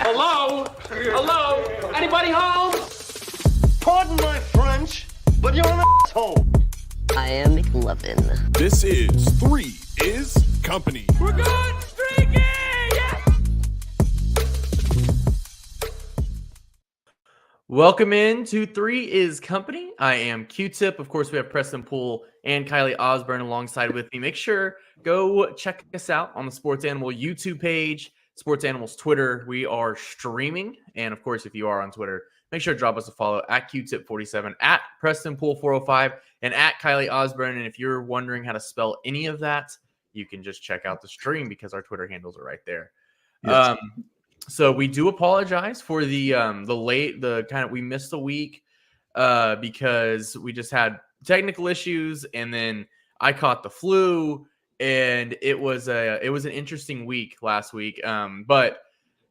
Hello? Hello? Anybody home? Pardon my French, but you're an asshole. I am McLovin. This is Three is Company. We're going streaky! Yeah! Welcome in to Three is Company. I am Q-Tip. Of course, we have Preston Poole and Kylie Osborne alongside with me. Make sure go check us out on the Sports Animal YouTube page, Sports Animal's Twitter. We are streaming. And of course, if you are on Twitter, make sure to drop us a follow at Q-Tip47, at Preston Poole 405, and at Kylie Osborne. And if you're wondering how to spell any of that, you can just check out the stream because our Twitter handles are right there. Yes. So we do apologize for the we missed a week because we just had technical issues, and then I caught the flu, and it was an interesting week last week. But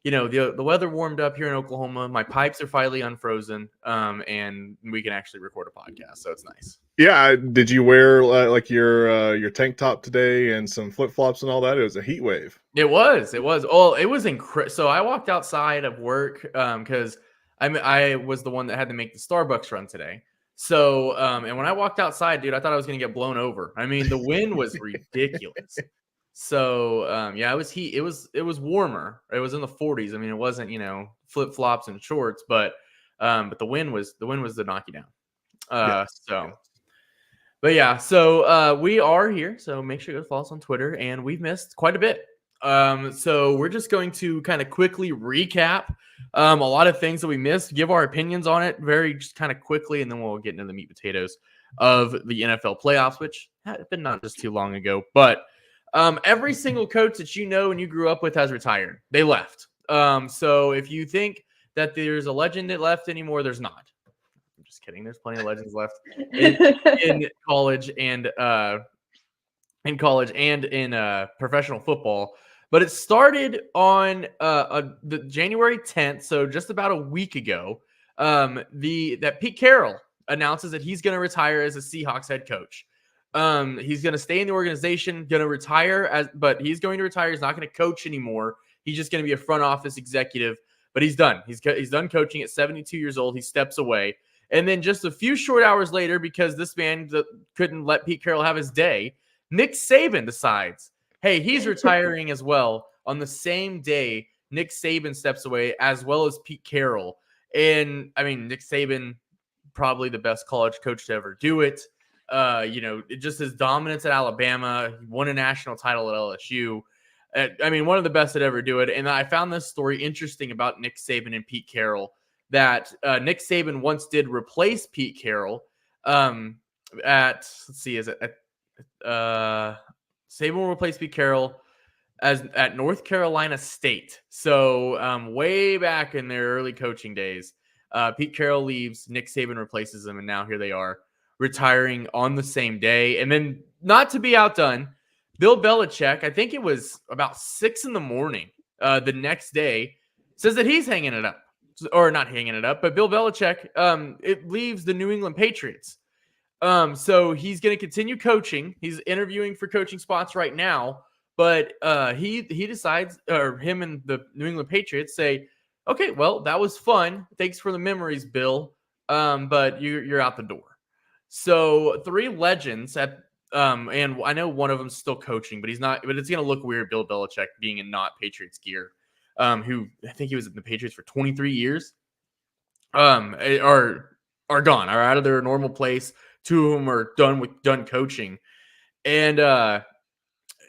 you know, the weather warmed up here in Oklahoma. My pipes are finally unfrozen, and we can actually record a podcast, so it's nice. Yeah, did you wear like your tank top today and some flip flops and all that? It was a heat wave. It was. Oh, it was incredible. So I walked outside of work because I was the one that had to make the Starbucks run today. So and when I walked outside, dude, I thought I was gonna get blown over. I mean, the wind was ridiculous. So yeah, it was heat. It was warmer. It was in the 40s. I mean, it wasn't, flip flops and shorts, but the wind was to knock you down. Yeah. But yeah, so we are here. So make sure to follow us on Twitter, and we've missed quite a bit. So we're just going to kind of quickly recap a lot of things that we missed, give our opinions on it very just kind of quickly, and then we'll get into the meat and potatoes of the NFL playoffs, which had been not just too long ago. But every single coach that you know and you grew up with has retired. They left. So if you think that there's a legend that left anymore, there's not. I'm just kidding. There's plenty of legends left in college and in professional football. But it started on the January 10th, so just about a week ago. That Pete Carroll announces that he's going to retire as a Seahawks head coach. He's going to stay in the organization, going to retire but he's going to retire. He's not going to coach anymore. He's just going to be a front office executive. But he's done. He's done coaching at 72 years old. He steps away. And then just a few short hours later, because this man couldn't let Pete Carroll have his day, Nick Saban decides, hey, he's retiring as well. On the same day, Nick Saban steps away, as well as Pete Carroll. And, I mean, Nick Saban, probably the best college coach to ever do it. Just his dominance at Alabama, won a national title at LSU. I mean, one of the best to ever do it. And I found this story interesting about Nick Saban and Pete Carroll, that Nick Saban once did replace Pete Carroll Saban will replace Pete Carroll at North Carolina State. So way back in their early coaching days, Pete Carroll leaves, Nick Saban replaces him, and now here they are retiring on the same day. And then, not to be outdone, Bill Belichick, I think it was about 6 a.m. The next day, says that he's hanging it up. Or not hanging it up, but Bill Belichick, it leaves the New England Patriots. So he's going to continue coaching. He's interviewing for coaching spots right now, but he decides, or him and the New England Patriots say, okay, well, that was fun. Thanks for the memories, Bill. But you're out the door. So 3 legends and I know one of them's still coaching, but he's not. But it's going to look weird, Bill Belichick being in not Patriots gear. Who I think he was in the Patriots for 23 years. Are gone, are out of their normal place. 2 of them are done coaching, and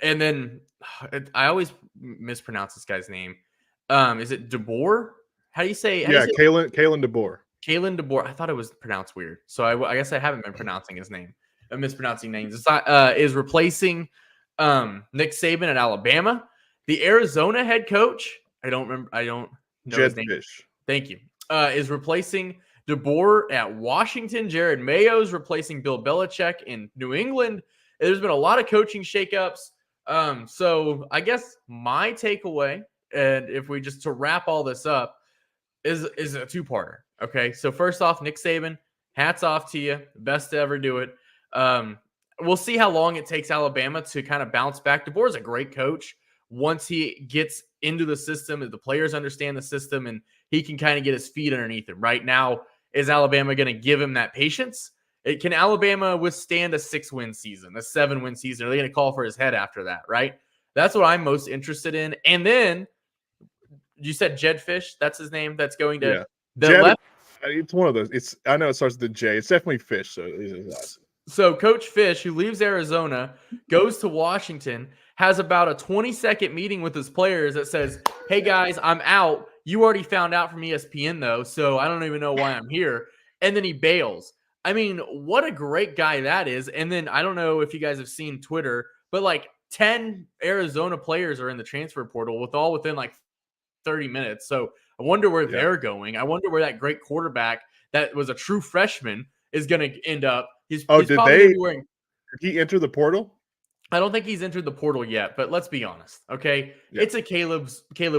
then I always mispronounce this guy's name. Is it DeBoer? How do you say? Kalen DeBoer. Kalen DeBoer. I thought it was pronounced weird, so I guess I haven't been pronouncing his name. I'm mispronouncing names. Is replacing Nick Saban at Alabama. The Arizona head coach, I don't know his name. Fish. Thank you. Is replacing DeBoer at Washington. Jared Mayo's replacing Bill Belichick in New England. There's been a lot of coaching shakeups. So I guess my takeaway, and if we just to wrap all this up, is a 2-parter. Okay. So first off, Nick Saban, hats off to you. Best to ever do it. We'll see how long it takes Alabama to kind of bounce back. DeBoer's a great coach. once he gets into the system, the players understand the system, and he can kind of get his feet underneath him. Right now, is Alabama going to give him that patience? Can Alabama withstand a 6-win season, a 7-win season? Are they going to call for his head after that, right? That's what I'm most interested in. And then you said Jedd Fisch, that's his name, that's going to the Jed, left. It's one of those. I know it starts with the J. It's definitely Fish. So So Coach Fisch, who leaves Arizona, goes to Washington, has about a 20-second meeting with his players that says, hey, guys, I'm out. You already found out from ESPN, though, so I don't even know why I'm here. And then he bails. I mean, what a great guy that is. And then I don't know if you guys have seen Twitter, but like 10 Arizona players are in the transfer portal within like 30 minutes. So I wonder where they're going. I wonder where that great quarterback that was a true freshman is going to end up. He's did probably wearing. Did he enter the portal? I don't think he's entered the portal yet, but let's be honest, okay? Yeah. It's a Caleb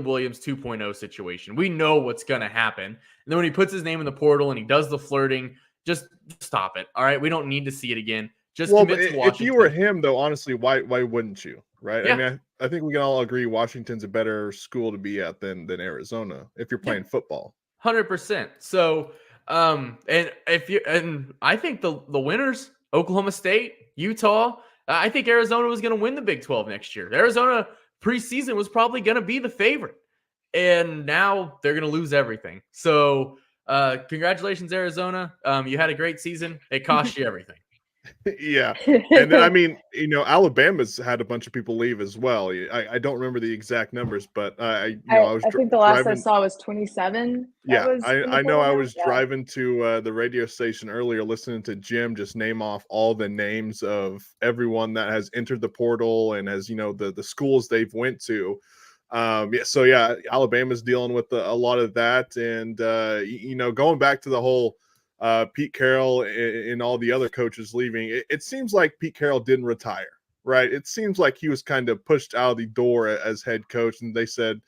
Williams 2.0 situation. We know what's going to happen. And then when he puts his name in the portal and he does the flirting, just stop it, all right? We don't need to see it again. Just commit to Washington. If you were him, though, honestly, why wouldn't you, right? Yeah. I mean, I think we can all agree Washington's a better school to be at than Arizona if you're playing football. 100%. So, and I think the winners, Oklahoma State, Utah, I think Arizona was going to win the Big 12 next year. Arizona preseason was probably going to be the favorite, and now they're going to lose everything. So, congratulations, Arizona. You had a great season. It cost you everything. Yeah. And then, I mean, Alabama's had a bunch of people leave as well. I don't remember the exact numbers, but I think the last I saw was 27. Yeah. I know I was driving to the radio station earlier, listening to Jim just name off all the names of everyone that has entered the portal and has, the schools they've went to. Alabama's dealing with a lot of that. And, going back to the whole, Pete Carroll and all the other coaches leaving, it seems like Pete Carroll didn't retire, right? It seems like he was kind of pushed out of the door as head coach, and they said,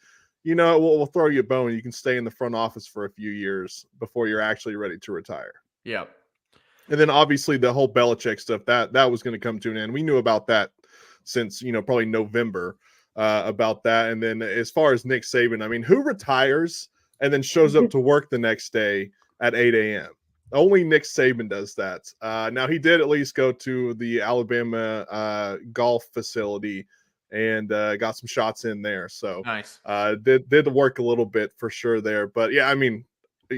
we'll throw you a bone. You can stay in the front office for a few years before you're actually ready to retire. Yeah. And then obviously the whole Belichick stuff, that was going to come to an end. We knew about that since, probably November about that. And then as far as Nick Saban, I mean, who retires and then shows up to work the next day at 8 a.m.? Only Nick Saban does that. Now, he did at least go to the Alabama golf facility and got some shots in there. So nice. Did the work a little bit for sure there. But, yeah, I mean,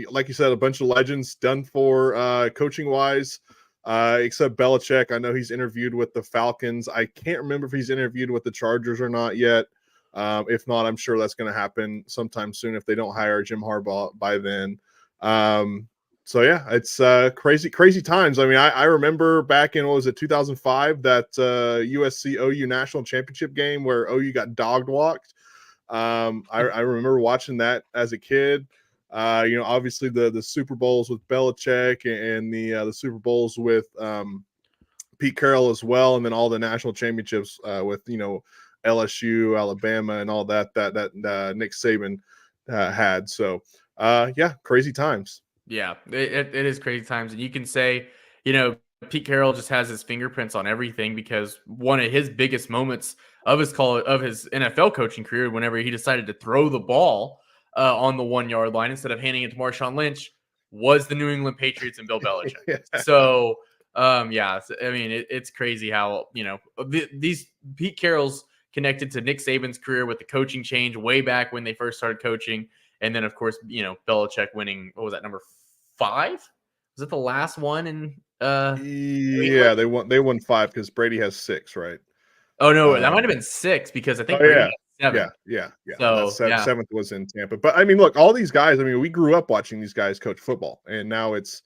like you said, a bunch of legends done for coaching-wise, except Belichick. I know he's interviewed with the Falcons. I can't remember if he's interviewed with the Chargers or not yet. If not, I'm sure that's going to happen sometime soon if they don't hire Jim Harbaugh by then. So yeah, it's crazy times. I mean, I remember back in 2005 that USC OU national championship game where OU got dog walked. I remember watching that as a kid. Obviously the Super Bowls with Belichick and the Super Bowls with Pete Carroll as well, and then all the national championships with LSU, Alabama, and all that Nick Saban had. So crazy times. Yeah, it is crazy times. And you can say, Pete Carroll just has his fingerprints on everything because one of his biggest moments of his NFL coaching career, whenever he decided to throw the ball on the 1-yard line instead of handing it to Marshawn Lynch, was the New England Patriots and Bill Belichick. Yeah. So, I mean, it's crazy how, these Pete Carroll's connected to Nick Saban's career with the coaching change way back when they first started coaching. And then, of course, Belichick winning, what was that, number 5? Was it the last one? They won 5 because Brady has 6, right? Oh, no, that might have been 6 because I think Brady had 7. Yeah. So, seventh was in Tampa. But, I mean, look, all these guys, I mean, we grew up watching these guys coach football, and now it's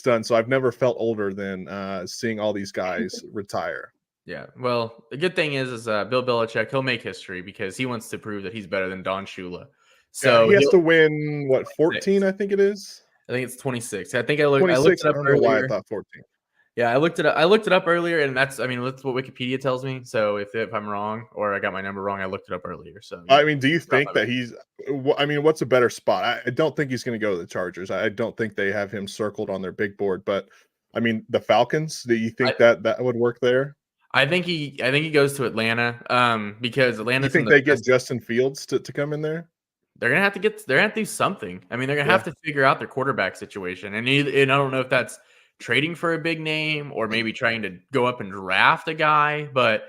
done. So I've never felt older than seeing all these guys retire. Yeah, well, the good thing is Bill Belichick, he'll make history because he wants to prove that he's better than Don Shula. So he has to win 14, I think it is. I think it's 26. I think I looked it up I don't earlier. know why I thought 14. Yeah, I looked it up earlier, and that's what Wikipedia tells me. So if I'm wrong or I got my number wrong, I looked it up earlier. So I mean, do you think that what's a better spot? I don't think he's going to go to the Chargers. I don't think they have him circled on their big board. But I mean, the Falcons. Do you think that would work there? I think he goes to Atlanta because Atlanta. You think they get Justin Fields to come in there? They're gonna have to do something. I mean, they're gonna have to figure out their quarterback situation, and I don't know if that's trading for a big name or maybe trying to go up and draft a guy. But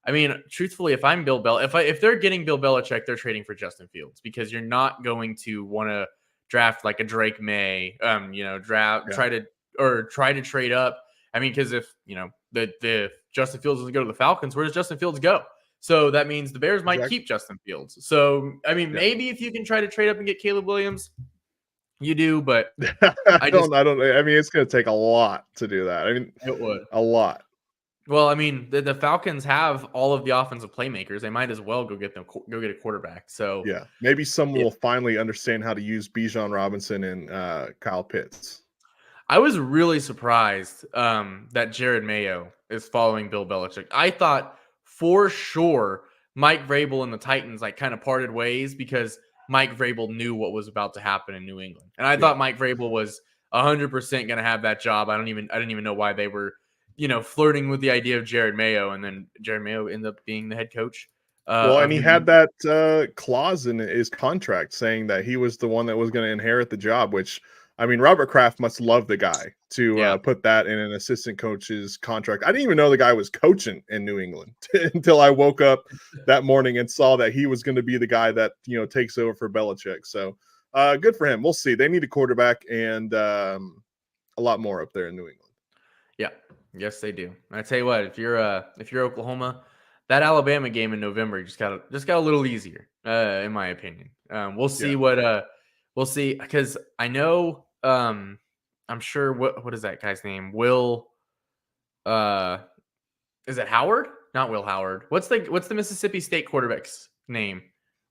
I mean, truthfully, if I'm Bill if they're getting Bill Belichick, they're trading for Justin Fields because you're not going to want to draft like a Drake May. Try to trade up. I mean, because if the Justin Fields doesn't go to the Falcons, where does Justin Fields go? So that means the Bears might keep Justin Fields. So I mean, maybe if you can try to trade up and get Caleb Williams, you do. But I don't. I mean, it's going to take a lot to do that. I mean, it would a lot. Well, I mean, the Falcons have all of the offensive playmakers. They might as well go get a quarterback. So yeah, maybe someone will finally understand how to use Bijan Robinson and Kyle Pitts. I was really surprised that Jared Mayo is following Bill Belichick. I thought for sure Mike Vrabel and the Titans like kind of parted ways because Mike Vrabel knew what was about to happen in New England, and I thought Mike Vrabel was 100% going to have that job. I didn't even know why they were, flirting with the idea of Jared Mayo, and then Jared Mayo ended up being the head coach. And he had that clause in his contract saying that he was the one that was going to inherit the job, which. I mean, Robert Kraft must love the guy to put that in an assistant coach's contract. I didn't even know the guy was coaching in New England until I woke up that morning and saw that he was going to be the guy that, takes over for Belichick. So good for him. We'll see. They need a quarterback and a lot more up there in New England. Yeah. Yes, they do. I tell you what, if you're Oklahoma, that Alabama game in November just got a little easier, in my opinion. We'll see we'll see, because I know I'm sure what is that guy's name? Will is it Howard? Not Will Howard. What's the Mississippi State quarterback's name?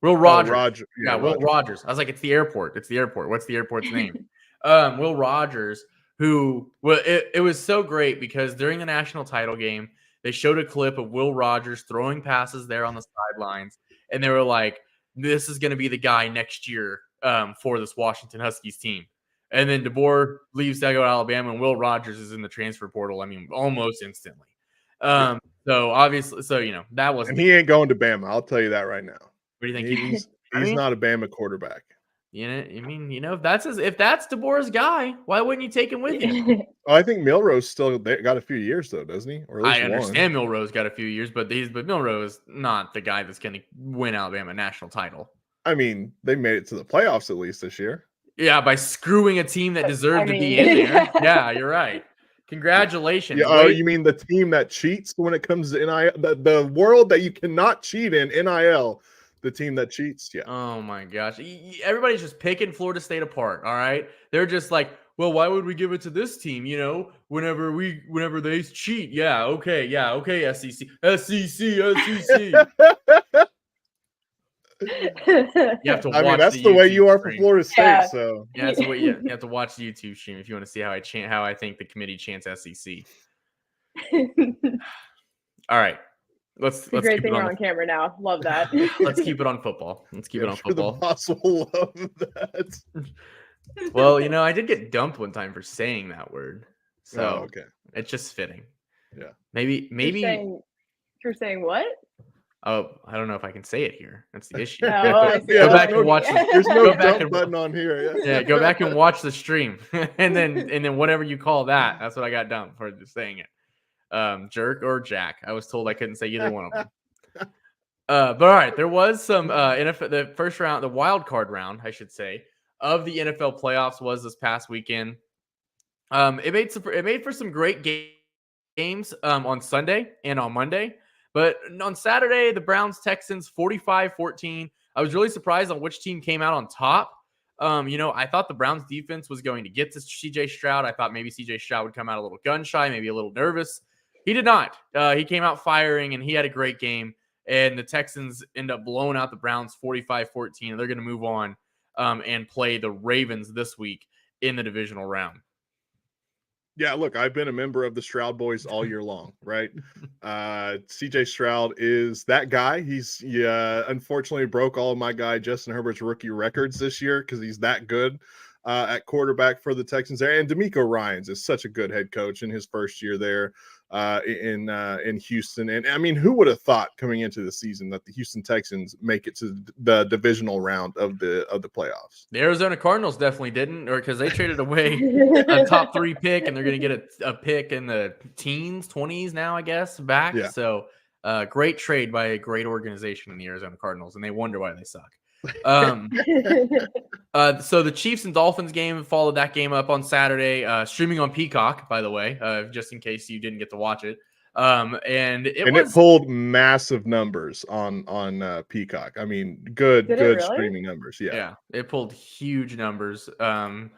Will Rogers. Will Rogers. I was like, it's the airport. It's the airport. What's the airport's name? Will Rogers, who it was so great because during the national title game, they showed a clip of Will Rogers throwing passes there on the sidelines, and they were like, this is going to be the guy next year for this Washington Huskies team. And then DeBoer leaves to go to Alabama, and Will Rogers is in the transfer portal. I mean, almost instantly. So obviously, that wasn't. And he ain't going to Bama. I'll tell you that right now. What do you think? He's not a Bama quarterback. If that's DeBoer's guy, why wouldn't you take him with you? I think Milrose still got a few years though, doesn't he? Or at least I understand Milrose got a few years, but Milrose is not the guy that's going to win Alabama a national title. I mean, they made it to the playoffs at least this year. Yeah, by screwing a team that deserved to be in there. Yeah, you're right. Congratulations. Yeah, oh, you mean the team that cheats when it comes to NIL? The world that you cannot cheat in, NIL. The team that cheats, yeah. Oh my gosh. Everybody's just picking Florida State apart, all right? They're just like, well, why would we give it to this team, whenever they cheat? Yeah, okay, SEC. You have to watch. I mean, that's the way you are for Florida State, so yeah, that's the way you have to watch the YouTube stream if you want to see how I think the committee chants SEC. All right. Let's great keep thing it on camera now. Love that. Let's keep it on football. The boss will love that. Well, I did get dumped one time for saying that word, so okay, it's just fitting. Yeah, maybe. You're saying what? Oh, I don't know if I can say it here. That's the issue. Go back and watch. There's no dump button on here. Yeah, go back and watch the stream, and then whatever you call that, that's what I got dumped for just saying it. Jerk or Jack. I was told I couldn't say either one of them. But all right, there was some NFL. The first round, the wild card round, I should say, of the NFL playoffs was this past weekend. It made for some great games on Sunday and on Monday. But on Saturday, the Browns-Texans 45-14. I was really surprised on which team came out on top. I thought the Browns defense was going to get to CJ Stroud. I thought maybe CJ Stroud would come out a little gun shy, maybe a little nervous. He did not. He came out firing, and he had a great game. And the Texans end up blowing out the Browns 45-14. And they're going to move on and play the Ravens this week in the divisional round. Yeah, look, I've been a member of the Stroud boys all year long, right? CJ Stroud is that guy. He's unfortunately broke all of my guy Justin Herbert's rookie records this year because he's that good. at quarterback for the Texans there. And D'Amico Ryans is such a good head coach in his first year there in Houston. And I mean, who would have thought coming into the season that the Houston Texans make it to the divisional round of the playoffs? The Arizona Cardinals definitely didn't, or because they traded away a top 3 pick, and they're going to get a pick in the teens, 20s now, I guess, back. Yeah. So great trade by a great organization in the Arizona Cardinals, and they wonder why they suck. So the Chiefs and Dolphins game followed that game up on Saturday, streaming on Peacock, by the way, just in case you didn't get to watch it. And it pulled massive numbers on Peacock. I mean, good really? streaming numbers. Yeah, it pulled huge numbers. And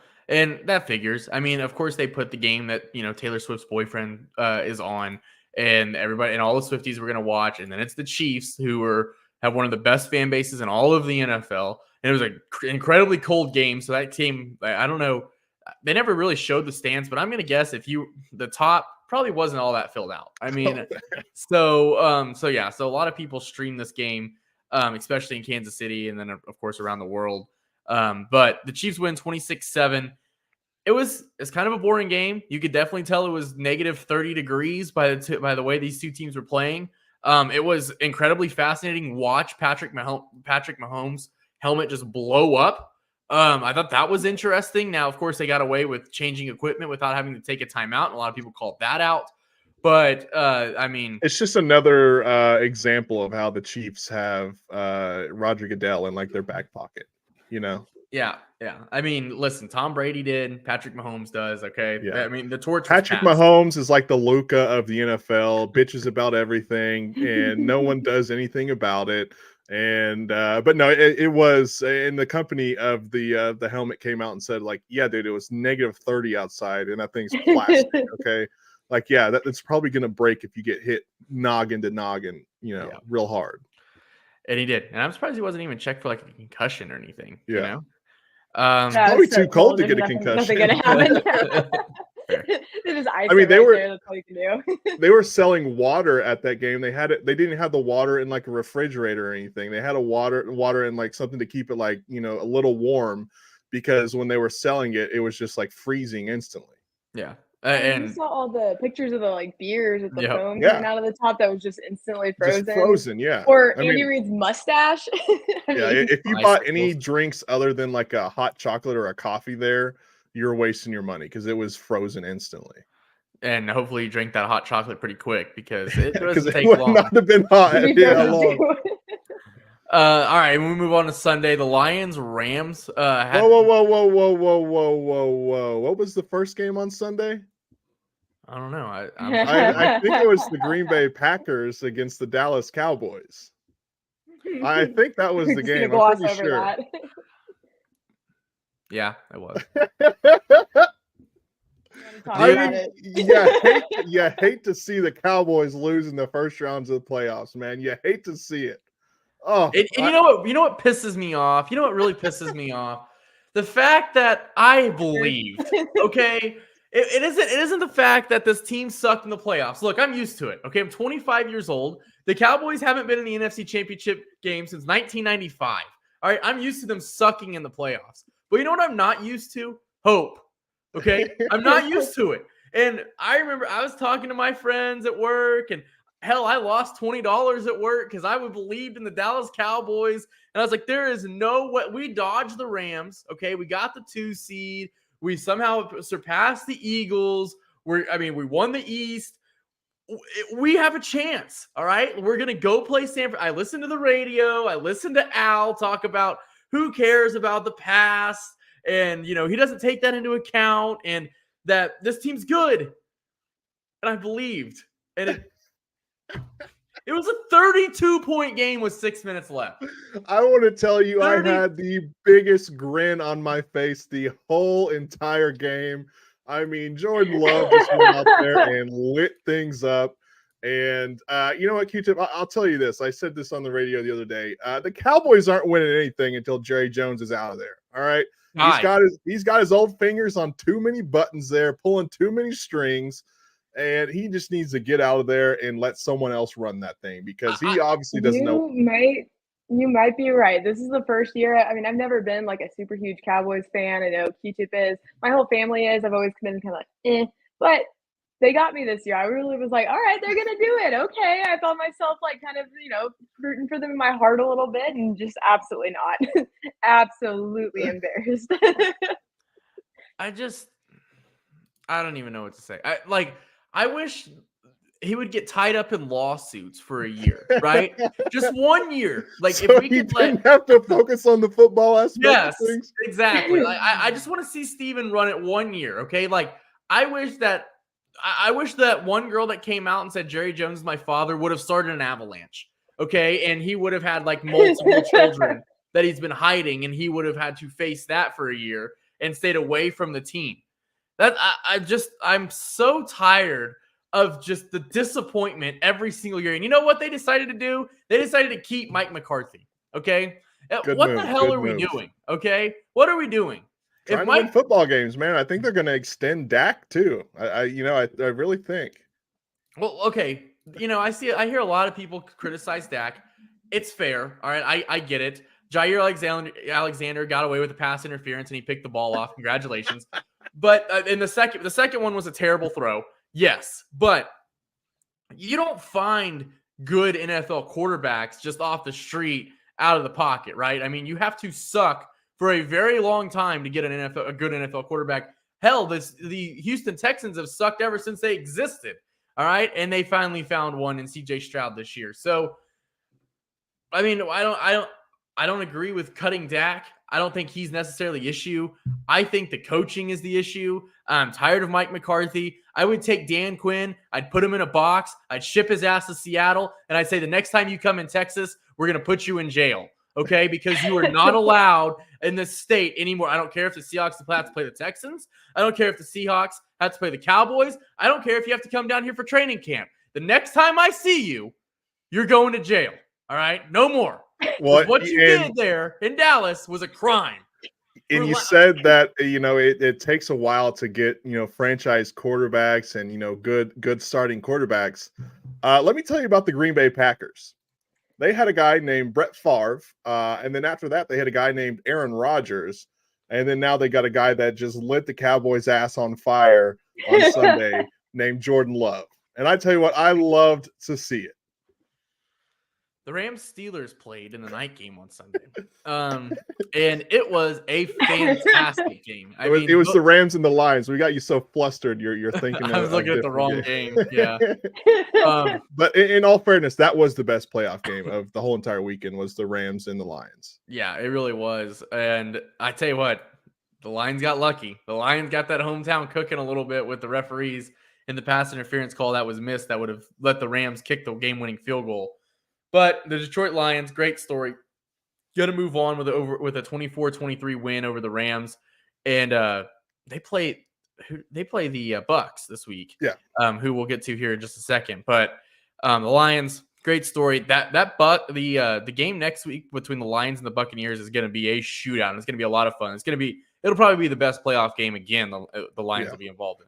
that figures. I mean, of course, they put the game that Taylor Swift's boyfriend is on, and everybody and all the Swifties were going to watch. And then it's the Chiefs, who have one of the best fan bases in all of the NFL. And it was an incredibly cold game. So that team, I don't know, they never really showed the stands, but I'm going to guess the top probably wasn't all that filled out. I mean, so a lot of people streamed this game, especially in Kansas City, and then of course around the world. But the Chiefs win 26-7. It's kind of a boring game. You could definitely tell it was negative 30 degrees by the way these two teams were playing. It was incredibly fascinating. Watch Patrick Mahomes' helmet just blow up. I thought that was interesting. Now, of course, they got away with changing equipment without having to take a timeout, and a lot of people called that out. But I mean, it's just another example of how the Chiefs have Roger Goodell in like their back pocket. Yeah. I mean, listen, Tom Brady did, Patrick Mahomes does. Okay. Yeah. I mean, the torch. Patrick Mahomes is like the Luka of the NFL, bitches about everything, and no one does anything about it. And but no, it was in the company of the helmet came out and said, like, yeah, dude, it was negative 30 outside, and that thing's plastic. Okay. Like, yeah, that's probably gonna break if you get hit noggin to noggin, real hard. And he did. And I'm surprised he wasn't even checked for like a concussion or anything. Yeah. Probably too cold to get a concussion. Nothing gonna happen. They were. That's all you can do. They were selling water at that game. They didn't have the water in like a refrigerator or anything. They had a water in like something to keep it like a little warm, because when they were selling it, it was just like freezing instantly. Yeah. And you saw all the pictures of the like beers with the foam Yeah. coming out of the top that was just instantly frozen. Just frozen, yeah. Or Andy Reid's mustache. If you bought any drinks other than like a hot chocolate or a coffee there, you're wasting your money because it was frozen instantly. And hopefully you drink that hot chocolate pretty quick, because it doesn't it take would long. not have been hot. Long. All right, when we move on to Sunday, the Lions-Rams had... Whoa. What was the first game on Sunday? I don't know. I think it was the Green Bay Packers against the Dallas Cowboys. I think that was the game. I'm pretty sure. Yeah, it was. You hate to see the Cowboys lose in the first rounds of the playoffs, man. You hate to see it. Oh, and you know what pisses me off? You know what really pisses me off? The fact that I believed, okay, it isn't the fact that this team sucked in the playoffs. Look, I'm used to it. Okay, I'm 25 years old. The Cowboys haven't been in the NFC Championship game since 1995. All right, I'm used to them sucking in the playoffs. But you know what I'm not used to? Hope. Okay, I'm not used to it. And I remember I was talking to my friends at work, and hell, I lost $20 at work because I believed in the Dallas Cowboys. And I was like, there is no way. We dodged the Rams. Okay, we got the 2 seed. We somehow surpassed the Eagles. We won the East. We have a chance. All right, we're gonna go play Stanford. I listened to the radio. I listened to Al talk about who cares about the past, and he doesn't take that into account, and that this team's good. And I believed, and it was a 32-point game with 6 minutes left. I want to tell you, I had the biggest grin on my face the whole entire game. I mean, Jordan Love just went out there and lit things up. And you know what, Q-Tip? I'll tell you this. I said this on the radio the other day. The Cowboys aren't winning anything until Jerry Jones is out of there. All right? He's got his old fingers on too many buttons there, pulling too many strings. And he just needs to get out of there and let someone else run that thing, because he obviously doesn't know. You might You might be right. This is the first year. I mean, I've never been like a super huge Cowboys fan. I know Q-Tip is. My whole family is. I've always been kind of like, but they got me this year. I really was like, all right, they're gonna do it. Okay. I felt myself like kind of, rooting for them in my heart a little bit, and just absolutely not. Absolutely embarrassed. I don't even know what to say. I wish he would get tied up in lawsuits for a year, right? Just 1 year. Like So if we he could didn't have to focus on the football aspect yes, of things. exactly. Like, I just want to see Steven run it 1 year. Okay. Like I wish that one girl that came out and said Jerry Jones is my father would have started an avalanche. Okay. And he would have had like multiple children that he's been hiding, and he would have had to face that for a year and stayed away from the team. I'm so tired of just the disappointment every single year. And you know what they decided to do? They decided to keep Mike McCarthy. Okay. Good What move, the hell good are we move. doing? Okay. What are we doing? Trying to win football games, man. I think they're going to extend Dak too. I really think. Well, okay. I hear a lot of people criticize Dak. It's fair. All right. I get it. Jair Alexander got away with the pass interference and he picked the ball off. Congratulations. But in the second one was a terrible throw. Yes. But you don't find good NFL quarterbacks just off the street out of the pocket, right? I mean, you have to suck for a very long time to get a good NFL quarterback. Hell, the Houston Texans have sucked ever since they existed. All right. And they finally found one in CJ Stroud this year. So, I mean, I don't agree with cutting Dak. I don't think he's necessarily the issue. I think the coaching is the issue. I'm tired of Mike McCarthy. I would take Dan Quinn. I'd put him in a box. I'd ship his ass to Seattle. And I'd say, the next time you come in Texas, we're going to put you in jail. Okay? Because you are not allowed in this state anymore. I don't care if the Seahawks have to play the Texans. I don't care if the Seahawks have to play the Cowboys. I don't care if you have to come down here for training camp. The next time I see you, you're going to jail. All right? No more. What you did there in Dallas was a crime. And you said that, it takes a while to get, franchise quarterbacks and, good starting quarterbacks. Let me tell you about the Green Bay Packers. They had a guy named Brett Favre. And then after that, they had a guy named Aaron Rodgers. And then now they got a guy that just lit the Cowboys' ass on fire on Sunday named Jordan Love. And I tell you what, I loved to see it. The Rams-Steelers played in the night game on Sunday, and it was a fantastic game. It was the Rams and the Lions. We got you so flustered. You're thinking. I was looking at the wrong game. Yeah. But in all fairness, that was the best playoff game of the whole entire weekend. Was the Rams and the Lions. Yeah, it really was. And I tell you what, the Lions got lucky. The Lions got that hometown cooking a little bit with the referees and the pass interference call that was missed that would have let the Rams kick the game-winning field goal. But the Detroit Lions, great story. Got to move on with a 24-23 win over the Rams, and they play the Bucks this week. Yeah, who we'll get to here in just a second. But the Lions, great story. The game next week between the Lions and the Buccaneers is going to be a shootout. It's going to be a lot of fun. It'll probably be the best playoff game again. The Lions will be involved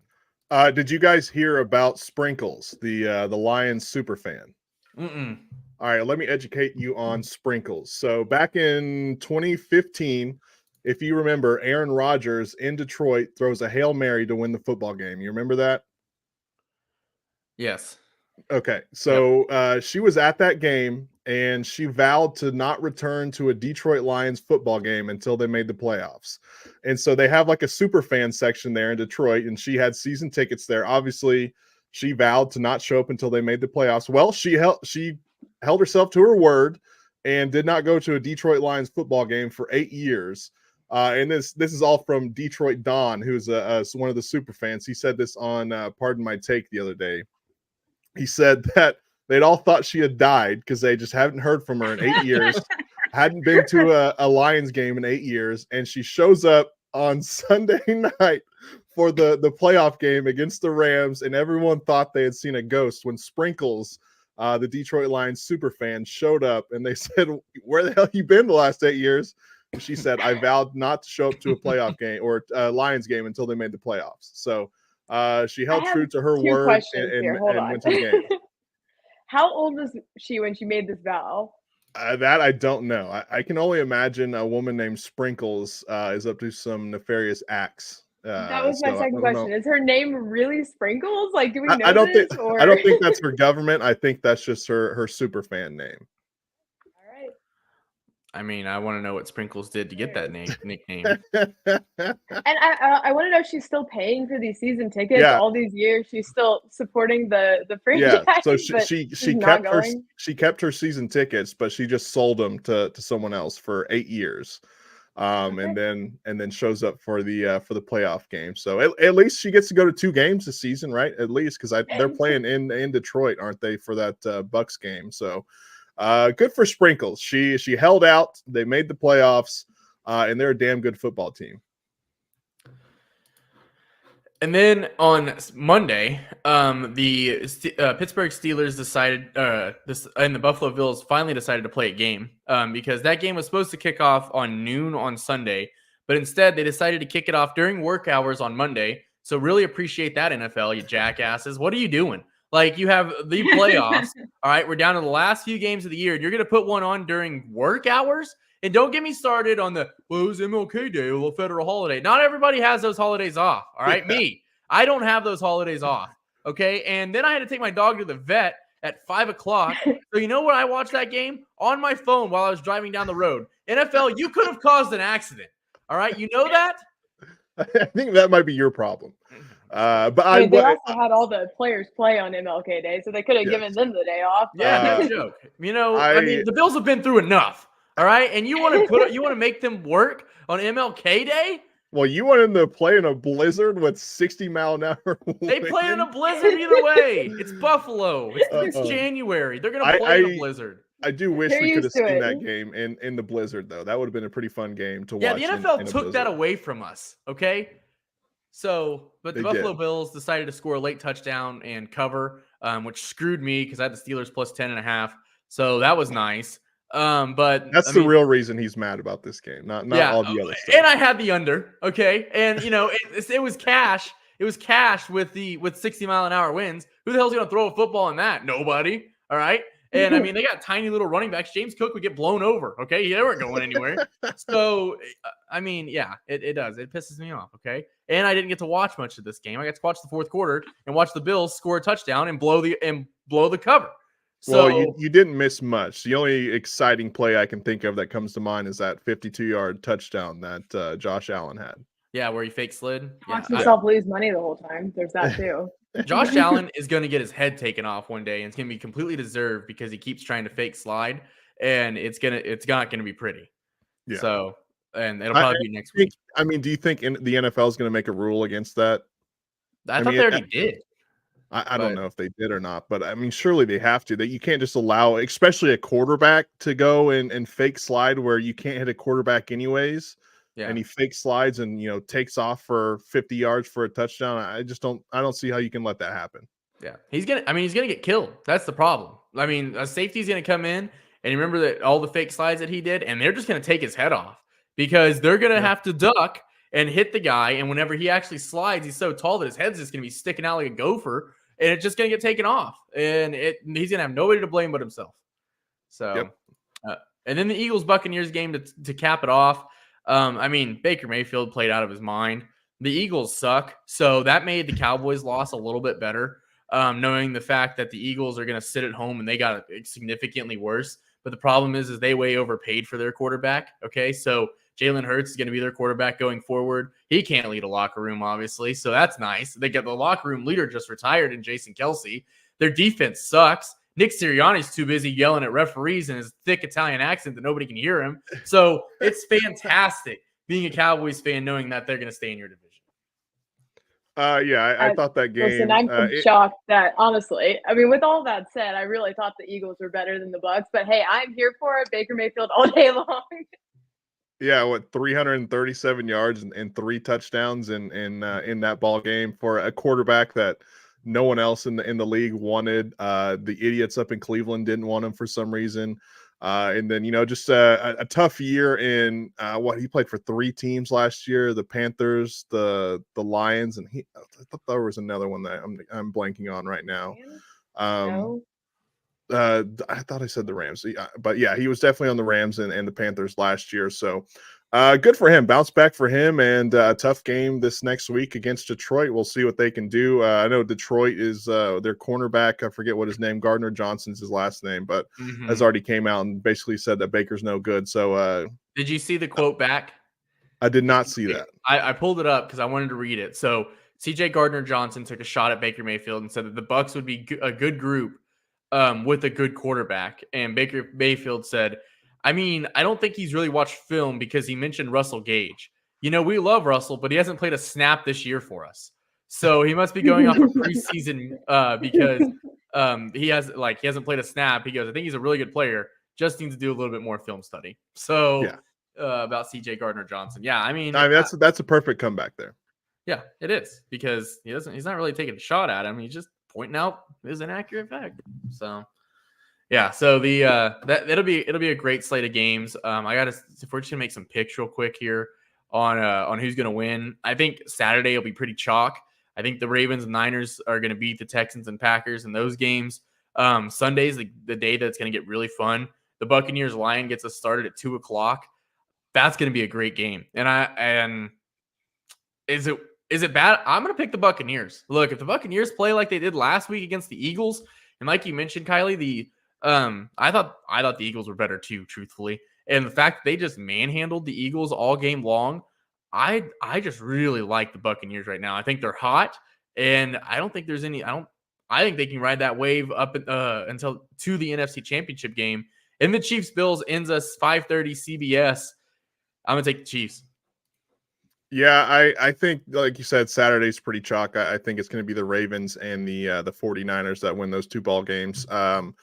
in. Did you guys hear about Sprinkles, the Lions super fan? Mm-mm. All right, let me educate you on Sprinkles. So back in 2015, if you remember, Aaron Rodgers in Detroit throws a Hail Mary to win the football game. You remember that? Yes. Okay, so she was at that game, and she vowed to not return to a Detroit Lions football game until they made the playoffs. And so they have like a super fan section there in Detroit, and she had season tickets there. Obviously, she vowed to not show up until they made the playoffs. Well, she held herself to her word and did not go to a Detroit Lions football game for 8 years. And this is all from Detroit Don, who's one of the super fans. He said this on Pardon My Take the other day. He said that they'd all thought she had died because they just haven't heard from her in 8 years, hadn't been to a Lions game in 8 years, and she shows up on Sunday night for the playoff game against the Rams, and everyone thought they had seen a ghost when Sprinkles, the Detroit Lions super fan, showed up, and they said, "Where the hell you been the last 8 years?" And she said, "I vowed not to show up to a playoff game or a Lions game until they made the playoffs." So she held true to her word and went to the game. How old was she when she made this vow? That I don't know. I can only imagine a woman named Sprinkles is up to some nefarious acts. That was my So I second don't know. question. Is her name really Sprinkles? Like, do we know I don't this? think Or I don't think that's her government. I think that's just her super fan name. all right. I mean, I want to know what Sprinkles did to get that nickname. And I want to know if she's still paying for these season tickets Yeah. all these years. She's still supporting the Yeah, franchise. so but she she's kept not going. she kept her season tickets, but she just sold them to someone else for 8 years. Okay. And then shows up for the playoff game. So at least she gets to go to 2 games this season, right? At least because they're playing in Detroit, aren't they, for that Bucks game? So good for Sprinkles. She held out. They made the playoffs, and they're a damn good football team. And then on Monday, the Pittsburgh Steelers decided, and the Buffalo Bills finally decided to play a game because that game was supposed to kick off on noon on Sunday, but instead they decided to kick it off during work hours on Monday. So really appreciate that, NFL, you jackasses. What are you doing? Like, you have the playoffs. All right, we're down to the last few games of the year. And you're going to put one on during work hours? And don't get me started on it was MLK Day, a federal holiday. Not everybody has those holidays off. All right, me. I don't have those holidays off. Okay, and then I had to take my dog to the vet at 5 o'clock. So you know what? I watched that game on my phone while I was driving down the road. NFL, you could have caused an accident. All right, you know that? I think that might be your problem. But They also had all the players play on MLK Day, so they could have given them the day off. Yeah, no joke. You know, I mean, the Bills have been through enough. All right, and you want to make them work on MLK Day? Well, you want them to play in a blizzard with 60-mile-an-hour winds? They play in a blizzard either way. It's Buffalo. It's January. They're gonna play in a blizzard. I do wish we could have seen that game in the blizzard, though. That would have been a pretty fun game to watch. Yeah, the NFL took that away from us. Okay, so but the Buffalo Bills decided to score a late touchdown and cover, which screwed me because I had the Steelers plus 10.5. So that was nice. But that's the real reason he's mad about this game, not all the other stuff. And I had the under, okay, and you know it was cash. It was cash with 60-mile-an-hour winds. Who the hell's gonna throw a football in that? Nobody. All right. And I mean, they got tiny little running backs. James Cook would get blown over. Okay, they weren't going anywhere. So I mean, yeah, it does. It pisses me off. Okay, and I didn't get to watch much of this game. I got to watch the fourth quarter and watch the Bills score a touchdown and blow the cover. So, well, you didn't miss much. The only exciting play I can think of that comes to mind is that 52-yard touchdown that Josh Allen had. Yeah, where he fake slid. Watch himself lose money the whole time. There's that too. Josh Allen is going to get his head taken off one day, and it's going to be completely deserved because he keeps trying to fake slide, and it's not going to be pretty. Yeah. So, and it'll probably be next week. I mean, do you think the NFL is going to make a rule against that? I thought they already did. I don't know if they did or not, but I mean, surely they have to. That you can't just allow, especially a quarterback, to go and fake slide where you can't hit a quarterback anyways. Yeah. And he fake slides and takes off for 50 yards for a touchdown. I don't see how you can let that happen. Yeah, he's gonna get killed. That's the problem. I mean, a safety's gonna come in and remember that all the fake slides that he did, and they're just gonna take his head off because they're gonna have to duck and hit the guy. And whenever he actually slides, he's so tall that his head's just gonna be sticking out like a gopher, and it's just gonna get taken off. And he's gonna have nobody to blame but himself. So, and then the Eagles-Buccaneers game to cap it off. I mean, Baker Mayfield played out of his mind. The Eagles suck, so that made the Cowboys' loss a little bit better, knowing the fact that the Eagles are going to sit at home and they got it significantly worse. But the problem is they way overpaid for their quarterback. Okay, so Jalen Hurts is going to be their quarterback going forward. He can't lead a locker room, obviously, so that's nice. They get the locker room leader just retired in Jason Kelce. Their defense sucks. Nick Sirianni's too busy yelling at referees in his thick Italian accent that nobody can hear him. So it's fantastic being a Cowboys fan knowing that they're going to stay in your division. I thought that game. Listen, I'm shocked that, honestly, I mean, with all that said, I really thought the Eagles were better than the Bucks. But hey, I'm here for it. Baker Mayfield all day long. Yeah, 337 yards and 3 touchdowns in that ball game for a quarterback that no one else in the league wanted. The idiots up in Cleveland didn't want him for some reason. And then, just a tough year in he played for 3 teams last year, the Panthers, the Lions, and I thought there was another one that I'm blanking on right now. No. I thought I said the Rams, but yeah, he was definitely on the Rams and the Panthers last year. So good for him. Bounce back for him, and tough game this next week against Detroit. We'll see what they can do. I know Detroit is their cornerback. I forget what his name. Gardner Johnson's his last name, but has already came out and basically said that Baker's no good. So did you see the quote back? I did not see that. I pulled it up because I wanted to read it. So CJ Gardner-Johnson took a shot at Baker Mayfield and said that the Bucs would be a good group with a good quarterback. And Baker Mayfield said, I mean, I don't think he's really watched film because he mentioned Russell Gage. You know, we love Russell, but he hasn't played a snap this year for us. So he must be going off of preseason because he hasn't played a snap. He goes, I think he's a really good player. Just needs to do a little bit more film study. So yeah. About CJ Gardner-Johnson. Yeah, I mean that's a perfect comeback there. Yeah, it is because he's not really taking a shot at him. He's just pointing out his inaccurate fact. So yeah, so the it'll be a great slate of games. If we're just gonna make some picks real quick here on who's gonna win. I think Saturday will be pretty chalk. I think the Ravens and Niners are gonna beat the Texans and Packers in those games. Sunday's the day that's gonna get really fun. The Buccaneers Lion gets us started at 2:00. That's gonna be a great game. And is it bad? I'm going to pick the Buccaneers. Look, if the Buccaneers play like they did last week against the Eagles, and like you mentioned, Kylie, I thought the Eagles were better too, truthfully. And the fact that they just manhandled the Eagles all game long, I just really like the Buccaneers right now. I think they're hot, and I don't think there's any. I think they can ride that wave up until to the NFC Championship game. And the Chiefs Bills ends us 5:30 CBS. I'm gonna take the Chiefs. Yeah, I think, like you said, Saturday's pretty chalk. I think it's going to be the Ravens and the 49ers that win those two ball games. And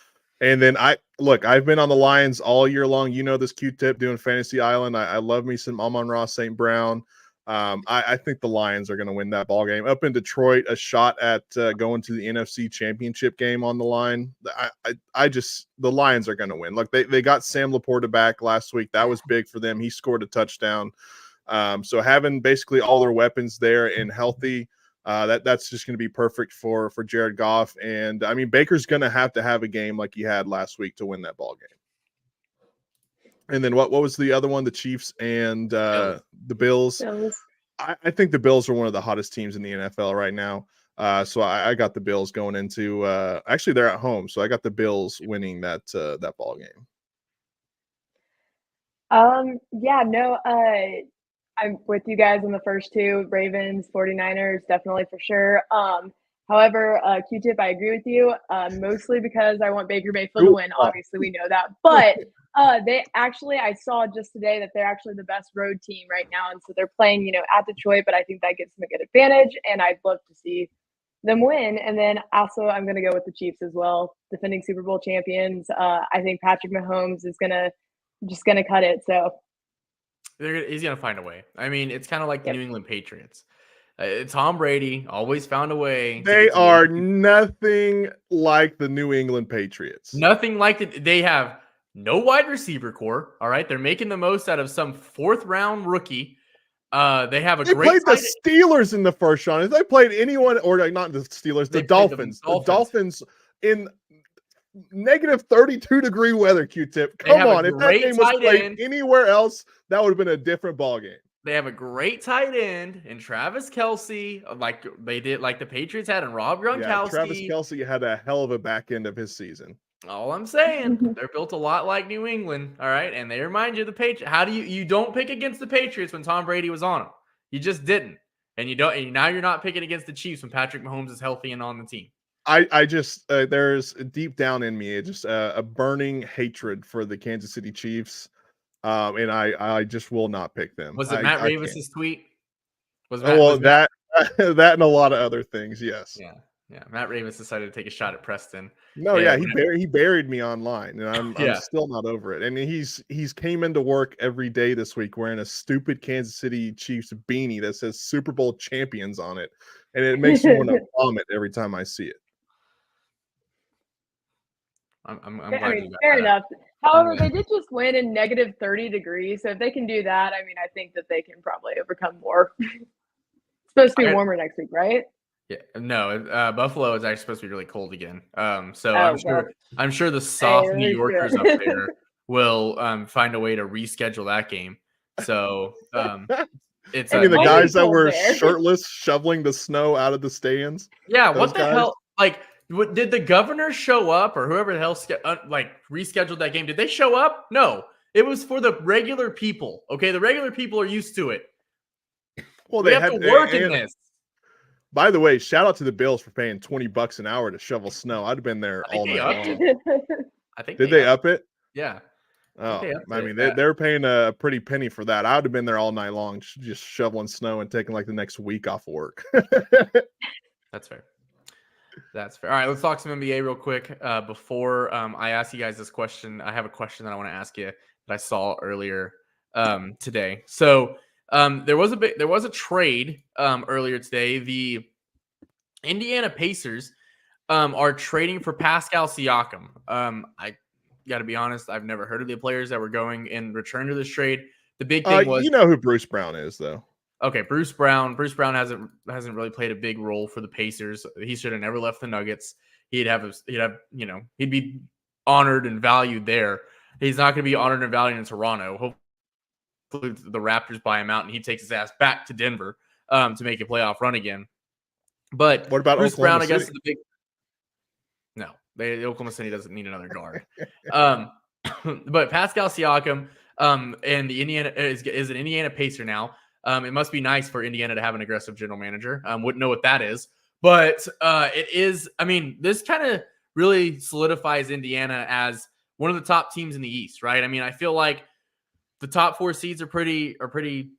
then I've been on the Lions all year long. You know this, Q-Tip, doing Fantasy Island. I love me some Amon-Ra St. Brown. I think the Lions are going to win that ball game. Up in Detroit, a shot at going to the NFC Championship game on the line. The Lions are going to win. Look, they got Sam Laporta back last week. That was big for them. He scored a touchdown. So having basically all their weapons there and healthy, that's just going to be perfect for Jared Goff. And I mean, Baker's going to have a game like he had last week to win that ball game. And then what was the other one? The Chiefs and the Bills. I think the Bills are one of the hottest teams in the NFL right now. So I got the Bills going into actually they're at home, so I got the Bills winning that ball game. I'm with you guys on the first two, Ravens, 49ers, definitely for sure. However, Q-Tip, I agree with you, mostly because I want Baker Mayfield to win. Obviously, we know that. But I saw just today that they're actually the best road team right now. And so they're playing, at Detroit, but I think that gives them a good advantage. And I'd love to see them win. And then also I'm going to go with the Chiefs as well, defending Super Bowl champions. I think Patrick Mahomes is going to cut it. So he's going to find a way. I mean, it's kind of like the New England Patriots. Tom Brady always found a way. They are nothing like the New England Patriots. Nothing like it. They have no wide receiver core. All right. They're making the most out of some fourth round rookie. They have a great. They played the Steelers in the first round. If they played anyone, or not the Steelers, the Dolphins. The Dolphins in negative 32-degree weather, Q-Tip. Come on. If that game was played anywhere else, that would have been a different ball game. They have a great tight end in Travis Kelce, like the Patriots had in Rob Gronkowski. Yeah, Travis Kelce had a hell of a back end of his season. All I'm saying, they're built a lot like New England, all right? And they remind you of the Patriots. How do you don't pick against the Patriots when Tom Brady was on them? You just didn't. And now you're not picking against the Chiefs when Patrick Mahomes is healthy and on the team. I just there's deep down in me just a burning hatred for the Kansas City Chiefs. And I just will not pick them. Was it Matt Ravis's tweet? That and a lot of other things, yes. Yeah. Matt Ravis decided to take a shot at Preston. No, yeah, he buried me online, and I'm still not over it. I mean, he's came into work every day this week wearing a stupid Kansas City Chiefs beanie that says Super Bowl champions on it, and it makes me want to vomit every time I see it. I'm fair enough. However, they did just win in negative 30 degrees. So if they can do that, I mean, I think that they can probably overcome more. It's supposed to be warmer next week, right? Yeah, no, Buffalo is actually supposed to be really cold again. So Oh, I'm sure the soft New that's Yorkers good. up there will find a way to reschedule that game. So it's I mean, the might be guys that cold were there. shirtless shoveling the snow out of the stands. yeah. those What the guys? hell? Like, did the governor show up or whoever the hell like rescheduled that game? Did they show up? No, it was for the regular people. Okay, the regular people are used to it. Well, We they have had to work in and- this. By the way, shout out to the Bills for paying $20 an hour to shovel snow. I'd have been there I think all they night upped long. I think Did they up it? Yeah. Oh, they upped I it, mean, yeah. they're paying a pretty penny for that. I would have been there all night long, just shoveling snow and taking like the next week off work. That's fair. That's fair. All right, let's talk some NBA real quick. Before I ask you guys this question, I have a question that I want to ask you that I saw earlier today. So there was a trade earlier today. The Indiana Pacers are trading for Pascal Siakam. I got to be honest, I've never heard of the players that were going in return to this trade. The big thing was, you know who Bruce Brown is, though. okay, Bruce Brown. Bruce Brown hasn't really played a big role for the Pacers. He should have never left the Nuggets. He'd be honored and valued there. He's not going to be honored and valued in Toronto. Hopefully the Raptors buy him out and he takes his ass back to Denver to make a playoff run again. But What about Bruce Oklahoma Brown? I guess City? is the big. No, Oklahoma City doesn't need another guard. But Pascal Siakam and the Indiana is an Indiana Pacer now. It must be nice for Indiana to have an aggressive general manager. Wouldn't know what that is, but it is. I mean, this kind of really solidifies Indiana as one of the top teams in the East, right? I mean, I feel like the top 4 seeds are pretty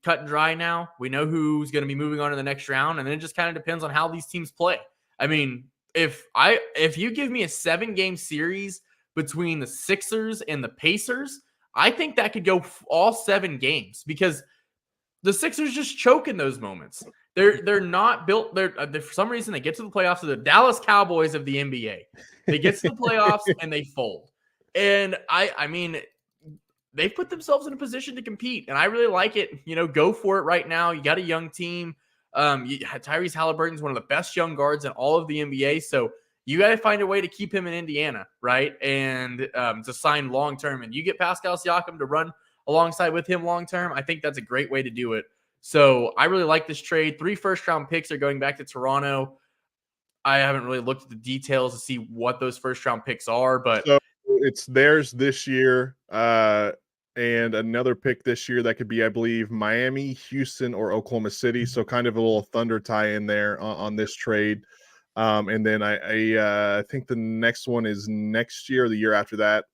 cut and dry now. We know who's going to be moving on to the next round, and then it just kind of depends on how these teams play. I mean, if you give me a 7-game series between the Sixers and the Pacers, I think that could go all 7 games because the Sixers just choke in those moments. They're not built. They're for some reason they get to the playoffs. So the Dallas Cowboys of the NBA. They get to the playoffs and they fold. And I mean, they put themselves in a position to compete, and I really like it. You know, go for it right now. You got a young team. Tyrese Halliburton's one of the best young guards in all of the NBA. So you got to find a way to keep him in Indiana, right? And to sign long term. And you get Pascal Siakam to run alongside with him long term. I think that's a great way to do it. So I really like this trade. 3 first-round picks are going back to Toronto. I haven't really looked at the details to see what those first-round picks are, but So it's theirs this year, and another pick this year that could be, I believe, Miami, Houston, or Oklahoma City. So kind of a little Thunder tie in there on this trade. And then I think the next one is next year or the year after that,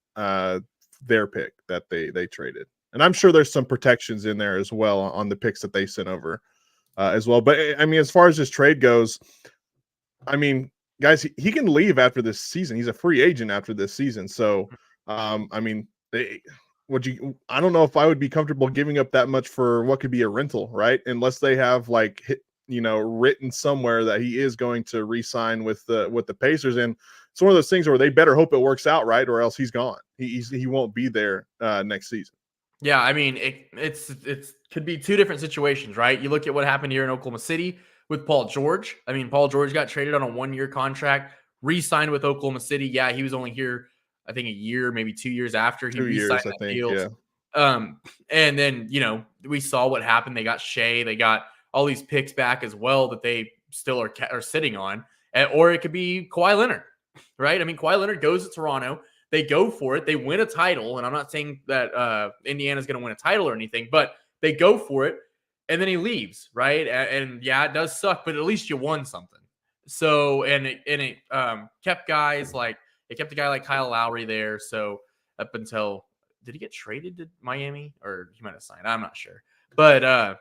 their pick that they traded. And I'm sure there's some protections in there as well on the picks that they sent over as well. But I mean, as far as this trade goes, I mean, guys, he can leave after this season. He's a free agent after this season. So, I mean, I don't know if I would be comfortable giving up that much for what could be a rental, right? Unless they have like, written somewhere that he is going to re-sign with the Pacers. And it's one of those things where they better hope it works out, right? Or else he's gone. He won't be there next season. yeah, I mean, it could be 2 different situations, right? You look at what happened here in Oklahoma City with Paul George. I mean, Paul George got traded on a 1-year contract, re-signed with Oklahoma City. Yeah, he was only here, I think, a year, maybe 2 years after he 2 years, re-signed I that think. deal. Yeah. And then, we saw what happened. They got Shea. They got all these picks back as well that they still are sitting on. Or it could be Kawhi Leonard, right? I mean, Kawhi Leonard goes to Toronto. They go for it. They win a title. And I'm not saying that Indiana's going to win a title or anything, but they go for it. And then he leaves, right? And yeah, it does suck, but at least you won something. So, and it kept guys like, it kept a guy like Kyle Lowry there. So up until, did he get traded to Miami or he might have signed? I'm not sure. But,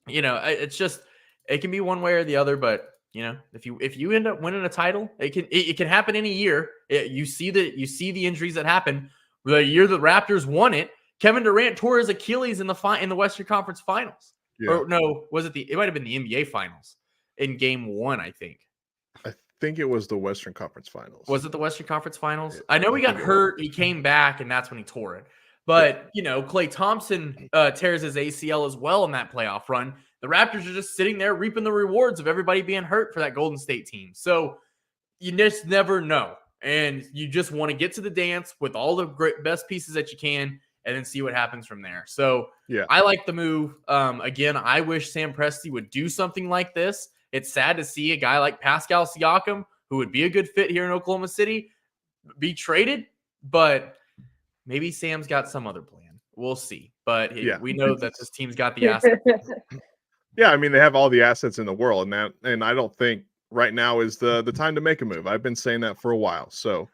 it's just, it can be one way or the other, but if you end up winning a title, it can happen any year. You see the injuries that happen. The year the Raptors won it, Kevin Durant tore his Achilles in the Western Conference Finals. Yeah. Or no, it might have been the NBA Finals in Game 1, I think. I think it was the Western Conference Finals. Was it the Western Conference Finals? Yeah, I know he I got think it hurt. He came back, and that's when he tore it. But, Klay Thompson tears his ACL as well in that playoff run. The Raptors are just sitting there reaping the rewards of everybody being hurt for that Golden State team. So you just never know. And you just want to get to the dance with all the best pieces that you can and then see what happens from there. So Yeah. I like the move. Again, I wish Sam Presti would do something like this. It's sad to see a guy like Pascal Siakam, who would be a good fit here in Oklahoma City, be traded, but maybe Sam's got some other plan. We'll see. But we know that this team's got the assets. Yeah, I mean, they have all the assets in the world, and I don't think right now is the time to make a move. I've been saying that for a while. So,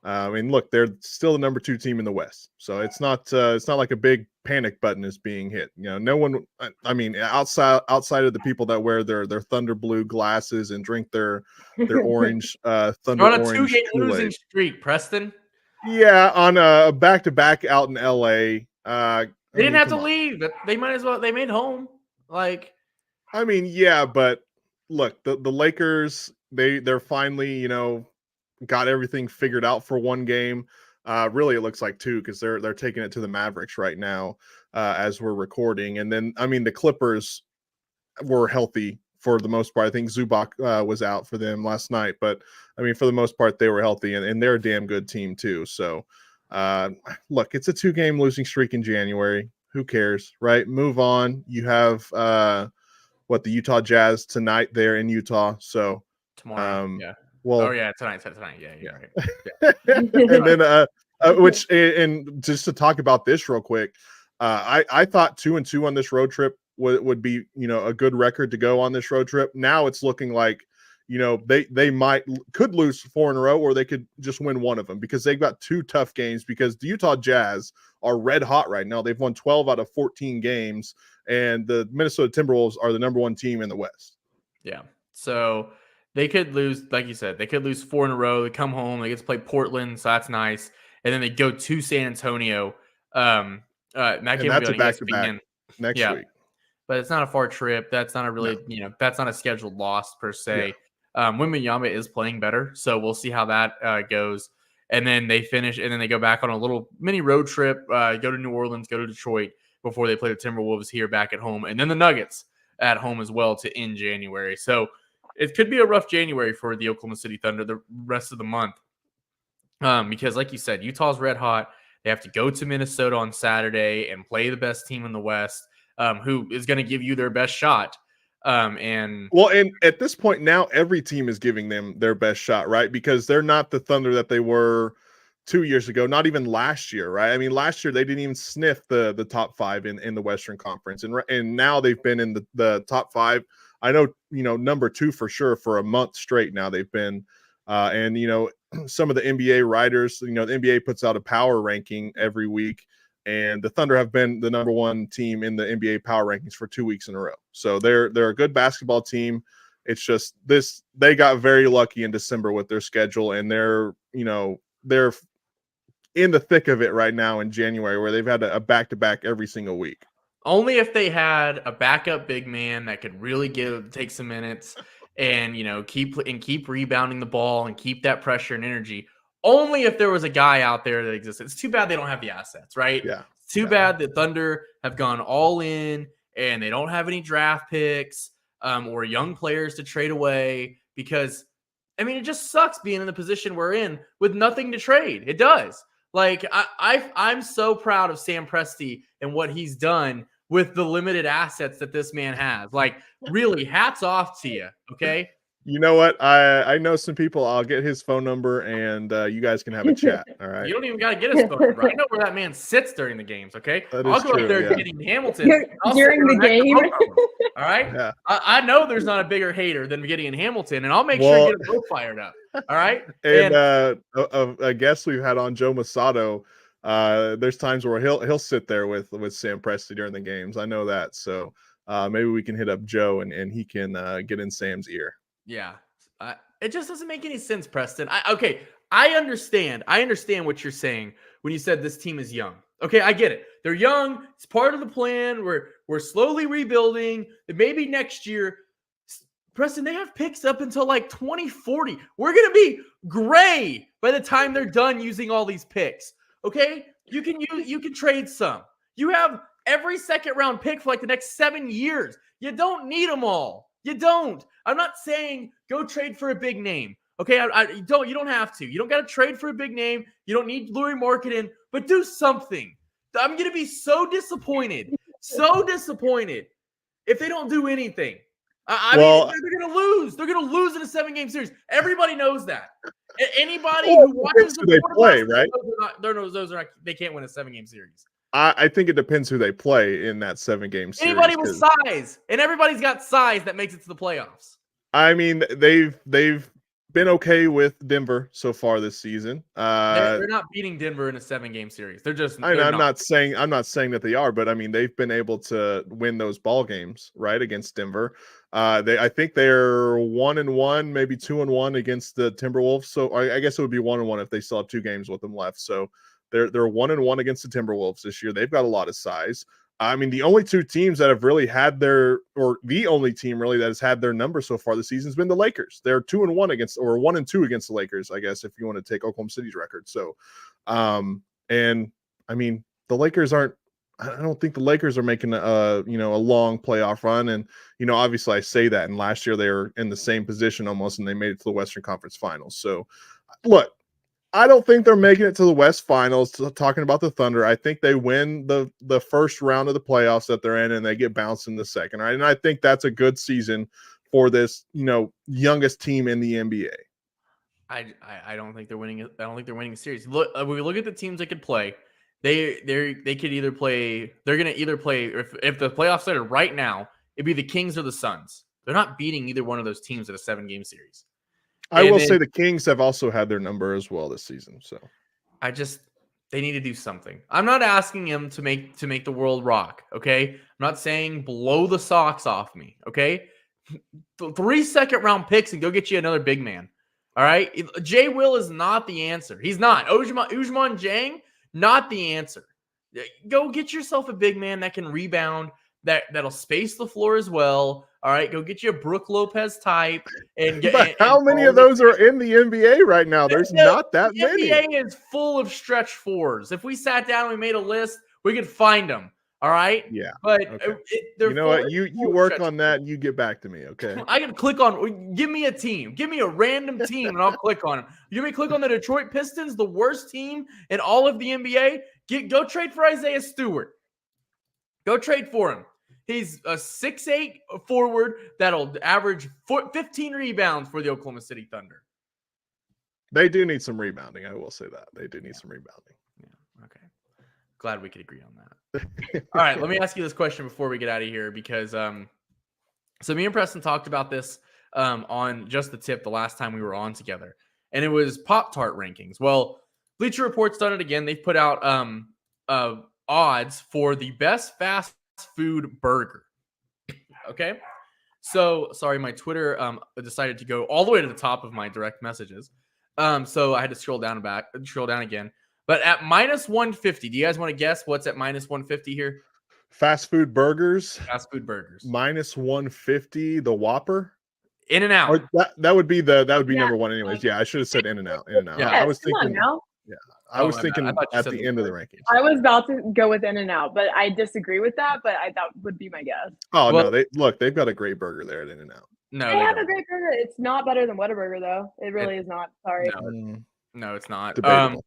I mean, look, they're still the number 2 team in the West. So it's not like a big panic button is being hit. You know, no one. I mean, outside of the people that wear their Thunder blue glasses and drink their orange Thunder They're on a orange 2-game Kool-Aid. losing streak, Preston. Yeah, on a back-to-back out in LA. They didn't have to leave. They might as well. They made home. Like, I mean, yeah, but look, the Lakers, they're finally, you know, got everything figured out for one game. Really, it looks like 2 because they're taking it to the Mavericks right now as we're recording. And then, I mean, the Clippers were healthy for the most part. I think Zubac was out for them last night, but I mean, for the most part, they were healthy, and they're a damn good team too. So, look, it's a 2-game losing streak in January. Who cares, right? Move on. You have the Utah Jazz tonight there in Utah. So tomorrow, yeah. Well, tonight. Yeah, you're right. Yeah. And then, and just to talk about this real quick, I thought 2-2 on this road trip would be, you know, a good record to go on this road trip. Now it's looking like, you know, they could lose 4 in a row, or they could just win one of them because they've got 2 tough games, because the Utah Jazz are red hot right now. They've won 12 out of 14 games, and the Minnesota Timberwolves are the number 1 team in the West. Yeah. So they could lose, like you said, they could lose 4 in a row. They come home, they get to play Portland, so that's nice. And then they go to San Antonio. That game that's will a be on back-to-back ESPN. next week. But it's not a far trip. That's not a really, you know, that's not a scheduled loss per se. Wembanyama is playing better, so we'll see how that goes. And then they finish, and then they go back on a little mini road trip, go to New Orleans, go to Detroit before they play the Timberwolves here back at home, and then the Nuggets at home as well to end January. So it could be a rough January for the Oklahoma City Thunder the rest of the month, because like you said, Utah's red hot. They have to go to Minnesota on Saturday and play the best team in the West, who is going to give you their best shot. And at this point now, every team is giving them their best shot, right? Because they're not the Thunder that they were 2 years ago, not even last year, right? I mean, last year they didn't even sniff the top 5 in the Western Conference, and now they've been in the top 5. I know, you know, number 2 for sure for a month straight now they've been, and you know, some of the NBA writers, you know, the NBA puts out a power ranking every week, and the Thunder have been the number 1 team in the NBA power rankings for 2 weeks in a row. So they're a good basketball team. It's just they got very lucky in December with their schedule, and they're in the thick of it right now in January, where they've had a back-to-back every single week. only if they had a backup big man that could really take some minutes and, you know, keep rebounding the ball and keep that pressure and energy. Only if there was a guy out there that existed. It's too bad they don't have the assets, right? Yeah. It's too bad that Thunder have gone all in and they don't have any draft picks or young players to trade away, because, I mean, it just sucks being in the position we're in with nothing to trade. It does. Like, I'm so proud of Sam Presti and what he's done with the limited assets that this man has. Like, really, hats off to you, okay? You know what? I know some people. I'll get his phone number, and you guys can have a chat. All right. You don't even got to get his phone number. I know where that man sits during the games, okay? That I'll is go true, up there yeah. getting Hamilton. During the game. All right? Yeah. I know there's not a bigger hater than Gideon Hamilton, and I'll make sure to get them both fired up. All right? And a guest we've had on, Joe Masato, there's times where he'll sit there with Sam Presti during the games. I know that. So maybe we can hit up Joe and he can get in Sam's ear. Yeah. It just doesn't make any sense, Preston. I understand. I understand what you're saying when you said this team is young. Okay, I get it. They're young. It's part of the plan. We're slowly rebuilding. Maybe next year, Preston, they have picks up until like 2040. We're going to be gray by the time they're done using all these picks. Okay? You can trade some. You have every second round pick for like the next 7 years. You don't need them all. You don't. I'm not saying go trade for a big name. Okay, you don't have to. You don't got to trade for a big name. You don't need Lauri Markkanen, but do something. I'm going to be so disappointed if they don't do anything. I mean, they're going to lose. They're going to lose in a 7-game series. Everybody knows that. Anybody who watches who they play, right? They can't win a 7-game series. I think it depends who they play in that 7-game series. Anybody with size, and everybody's got size that makes it to the playoffs. I mean, they've been okay with Denver so far this season. They're not beating Denver in a 7-game series. They're just. I'm not saying that they are, but I mean they've been able to win those ball games right against Denver. I think they're 1-1, maybe 2-1 against the Timberwolves. So I guess it would be 1-1 if they still have 2 games with them left. So they're 1-1 against the Timberwolves this year. They've got a lot of size. I mean, the only 2 teams that have really had the only team really that has had their number so far this season has been the Lakers. They're 2-1 against, or 1-2 against the Lakers, I guess, if you want to take Oklahoma City's record. So, and I mean, the Lakers aren't. I don't think the Lakers are making a long playoff run, and obviously I say that. And last year they were in the same position almost, and they made it to the Western Conference Finals. So, look. I don't think they're making it to the West Finals. Talking about the Thunder, I think they win the first round of the playoffs that they're in, and they get bounced in the second. Right, and I think that's a good season for this, youngest team in the NBA. I don't think they're winning. I don't think they're winning a series. Look, when we look at the teams they could play, they could either play. They're going to either play if the playoffs started right now, it'd be the Kings or the Suns. They're not beating either one of those teams in a 7-game series. I will say the Kings have also had their number as well this season. So they need to do something. I'm not asking them to make the world rock. Okay. I'm not saying blow the socks off me. Okay. 3 second-round picks and go get you another big man. All right. Jay Will is not the answer. He's not. Ousmane Dieng, not the answer. Go get yourself a big man that can rebound, that'll space the floor as well. All right, go get you a Brook Lopez type and get. But how many of those are in the NBA right now? There's not that many. The NBA is full of stretch 4s. If we sat down and we made a list, we could find them. All right. Yeah. But okay. You know what? You work on that and you get back to me. Okay. I can click on. Give me a team. Give me a random team and I'll click on them. You may click on the Detroit Pistons, the worst team in all of the NBA. Go trade for Isaiah Stewart. Go trade for him. He's a 6'8" forward that'll average 15 rebounds for the Oklahoma City Thunder. They do need some rebounding. I will say that. They do need some rebounding. Yeah. Okay. Glad we could agree on that. All right. Let me ask you this question before we get out of here because so me and Preston talked about this on Just the Tip the last time we were on together. And it was Pop-Tart rankings. Well, Bleacher Report's done it again. They've put out odds for the best fast food burger. Okay, so sorry, my Twitter decided to go all the way to the top of my direct messages. So I had to scroll down again. But at -150, do you guys want to guess what's at -150 here? Fast food burgers. -150, the Whopper. In-N-Out. Or that would be number one anyways. Yeah, I should have said In-N-Out. Yeah, I was thinking. Yeah, I was thinking at the end of the rankings. I was about to go with In-N-Out, but I disagree with that. But that would be my guess. Oh no, they've got a great burger there at In-N-Out. No, they have a great burger. It's not better than Whataburger though. It really is not. Sorry. No, it's not. Debatable.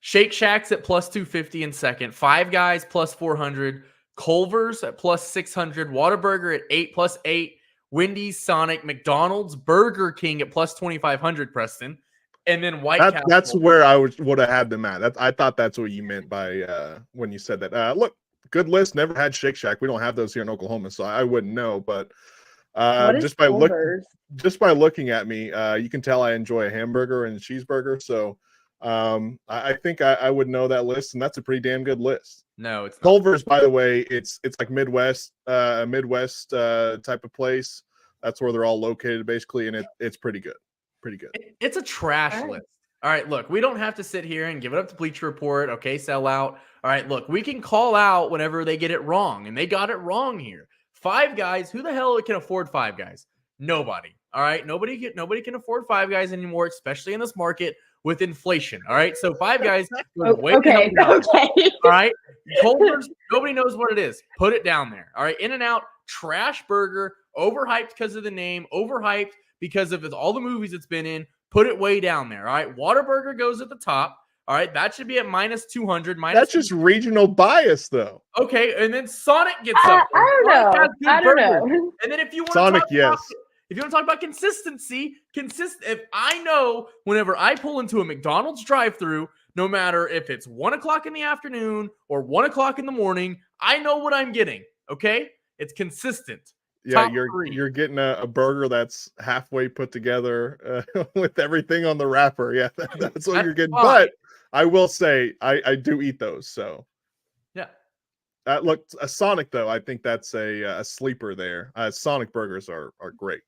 Shake Shack's at +250 in second. Five Guys +400. Culver's at +600. Whataburger at +8. Wendy's, Sonic, McDonald's, Burger King at +2,500. Preston. And then White Castle. That's where I would have had them at. I thought that's what you meant by when you said that. Look, good list. Never had Shake Shack. We don't have those here in Oklahoma, so I wouldn't know. But just by looking at me, you can tell I enjoy a hamburger and a cheeseburger. So I think I would know that list, and that's a pretty damn good list. No, it's not. Culver's, by the way, it's like Midwest type of place. That's where they're all located, basically, and it's pretty good. Pretty good. It's a trash list. All right, look, we don't have to sit here and give it up to Bleacher Report. Okay, sell out. All right, look, we can call out whenever they get it wrong, and they got it wrong here. Five Guys, who the hell can afford Five Guys? Nobody. All right, nobody can afford Five Guys anymore, especially in this market with inflation. All right, so Five Guys goes Oh, way okay, down. okay. All right, Culver's, nobody knows what it is. Put it down there. All right, In-N-Out, trash burger, overhyped because of the name, overhyped because of all the movies it's been in. Put it way down there. All right, Whataburger goes at the top. All right, that should be at minus 200. That's just regional bias, though. Okay, and then Sonic gets up. I don't Sonic know. has good I don't burgers. know. And then if you want Sonic, to talk about, yes. if you want to talk about consistency, if I know whenever I pull into a McDonald's drive-through, no matter if it's 1 o'clock in the afternoon or 1 o'clock in the morning, I know what I'm getting. Okay, it's consistent. Yeah, Top three. you're getting a burger that's halfway put together with everything on the wrapper. Yeah, that's what you're getting. fine. But I will say I do eat those. So Yeah. Look, a Sonic though, I think that's a sleeper there. Sonic burgers are great.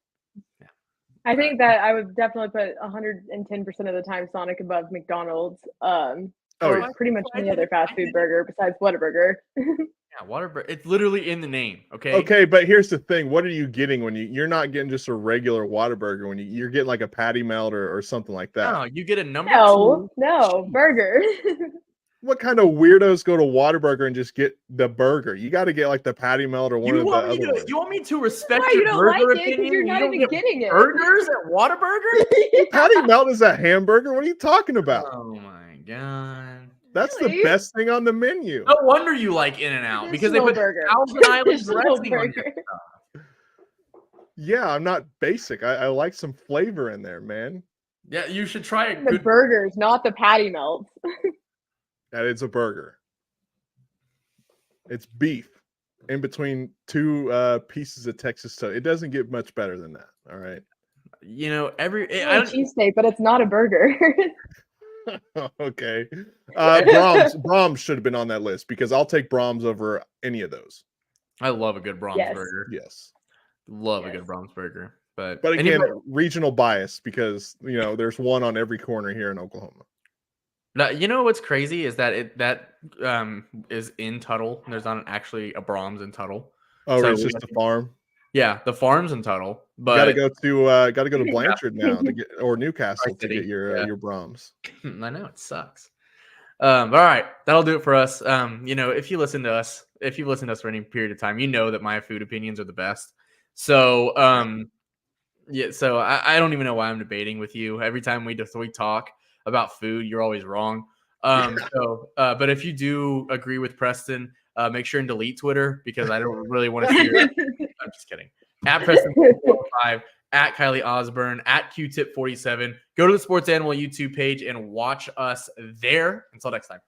I think that I would definitely put 110% of the time Sonic above McDonald's. Oh, Or yeah. pretty much I any did- other fast I food did- burger besides Whataburger. Yeah, Whataburger. It's literally in the name. Okay. Okay, but here's the thing: what are you getting when you're not getting just a regular Whataburger when you're getting like a patty melt or something like that? No, you get a number No, two. no, burger. What kind of weirdos go to Whataburger and just get the burger? You got to get like the patty melt or one You of the want, other me ones. to, you want me to respect Why your you don't burger like it? opinion? Because you're You not don't even get getting it. burgers at Whataburger? Patty melt is a hamburger. What are you talking about? Oh my god! That's Really? the best thing on the menu. No wonder you like In-N-Out because they Traditional put burger. Thousand Island Traditional dressing on burger. your Yeah, I'm not basic. I like some flavor in there, man. Yeah, you should try a The good. burgers, not the patty melts. And it's a burger. It's beef in between two pieces of Texas toast. It doesn't get much better than that. All right. You know, It's I a don't, cheesesteak, but it's not a burger. Okay. Brahms should have been on that list because I'll take Brahms over any of those. I love a good Brahms Yes. burger. Yes. Love a Yes. good Brahms burger. But But again, anybody- regional bias because there's one on every corner here in Oklahoma. now, you know what's crazy is that that is in Tuttle. There's not actually a Brahms in Tuttle. Oh, So it's we just a farm. Yeah, the farm's in Tuttle, but Gotta go to Blanchard now to get or Newcastle to City, get your yeah. your Brahms. I know it sucks. But all right, that'll do it for us. If you listen to us, if you've listened to us for any period of time, you know that my food opinions are the best. So, so I don't even know why I'm debating with you. Every time we talk about food, you're always wrong. But if you do agree with Preston, make sure and delete Twitter because I don't really want to see your. I'm just kidding. At Preston5, at Kylie Osborne, at Q-Tip47. Go to the Sports Animal YouTube page and watch us there. Until next time.